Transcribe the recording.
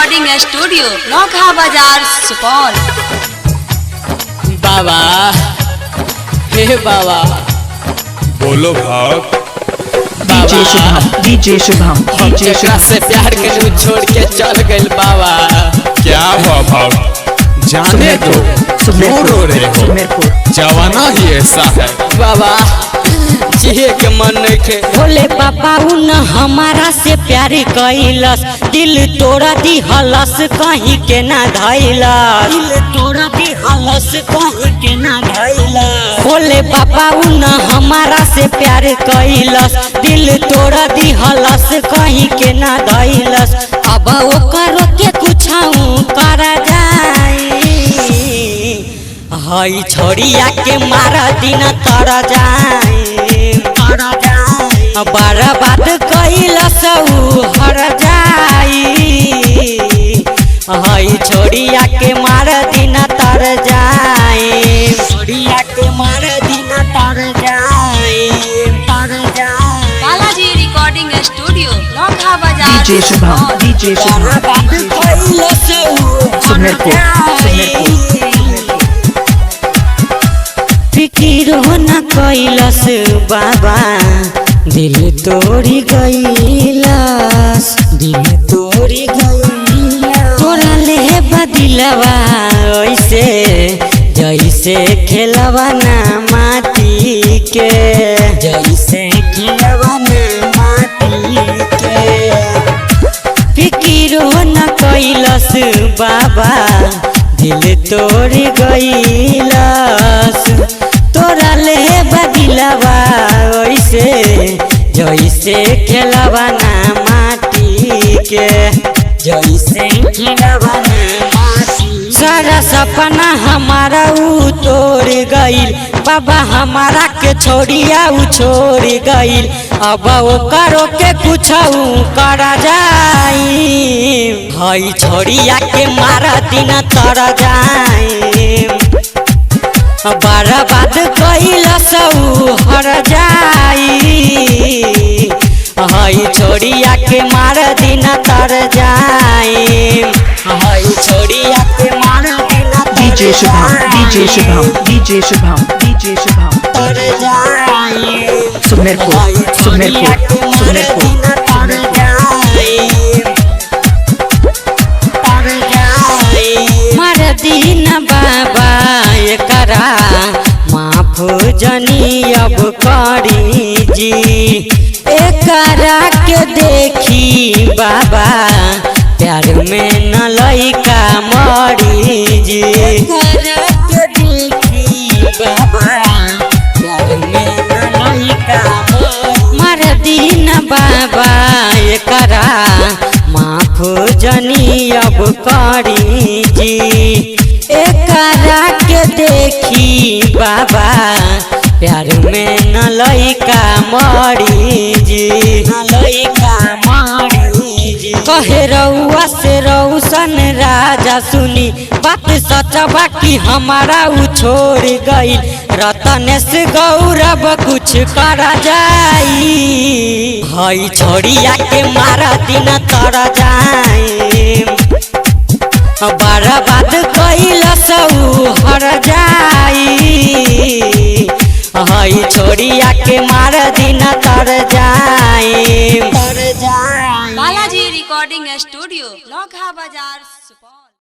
Recording studio नौखा बाजार सुपौल। बाबा हे बाबा बोलो भक्त। DJ Shubham DJ Shubham DJ जेकरा से प्यार के तू छोड़ के चल गइल बाबा। क्या हुआ भक्त? जाने दो, क्यों रो रहे हो? जवाना ही ऐसा है। बाबा जिए के मन नहीं खे। भोले बाबा उन हमारा से प्यार कैलस, दिल तोड़ा दी हलस कहीं के ना धैलस, दिल तोड़ा दी हलस कहीं के ना धैलस। भोले बाबा उन हमारा से प्यार कैलस, दिल तोड़ा दी हलस कहीं के ना धैलस। अब ओकर के कुछऊ कर जाई, हई छोड़िया के मारा दिन तर जाई, बर्बाद कैलस हर जाई, हई छोड़िया के मार दिन तर जाई, छोड़िया के मार दिन तर जाई, तर जाई। बालाजी रिकॉर्डिंग स्टूडियो नौखा बाजार डीजे शुभम डीजे शुभम बर्बाद कैलस फिकिर हो न कैलस बाबा, दिल तोड़ी गईलस, दिल तोड़ी गईलस। तोरा ले बदिलवा ऐसे जैसे खेलवा ना माटी के, जैसे खेलवा ना माटी के। फिकिर हो न कैलस बाबा, दिल तोड़ी गईलस। तोरा ले बदिलवा ऐसे जैसे खेलवा ना माटी के, जैसे खेलवा ना माटी। सारा सपना हमारा ऊ तोड़ गईल बाबा, हमारा के छोड़िया ऊ छोड़ गईल। अब ओकरो के कुछऊ कर जाई, हई छोड़िया के मारा दिन तर जाई, बर्बाद कैलस हर जाई, हई छोड़िया के मार दिन तर जाई, हई छोड़िया के मार दिन DJ Shubham DJ Shubham DJ Shubham DJ Shubham तर जाई, सुमेरपुर सुमेरपुर सुमेरपुर। मर दिन बाबा एकरा माफ जनी अब करी जी, एकरा के देखी बाबा प्यार में न लइका मरी जी, एकरा के देखी बाबा प्यार में न लइका मर दिन बाबा एकरा माफ जनी अब करी जी, एकरा के देखी बाबा प्यार में न लइका मरी जी, न लइका मरी जी। कहे रउआ से रौशन राजा सुनी बात सच बाकी हमारा ऊ छोड़ गई, रतनेश गौरव कुछ कर जाई, हई छोड़िया के मारा दिन तर जाई, बर्बाद कैलस हर जाई, हई छोड़िया के मार दिन तर जाई, तर जाई। बालाजी रिकॉर्डिंग स्टूडियो नौखा बाजार सुपौल।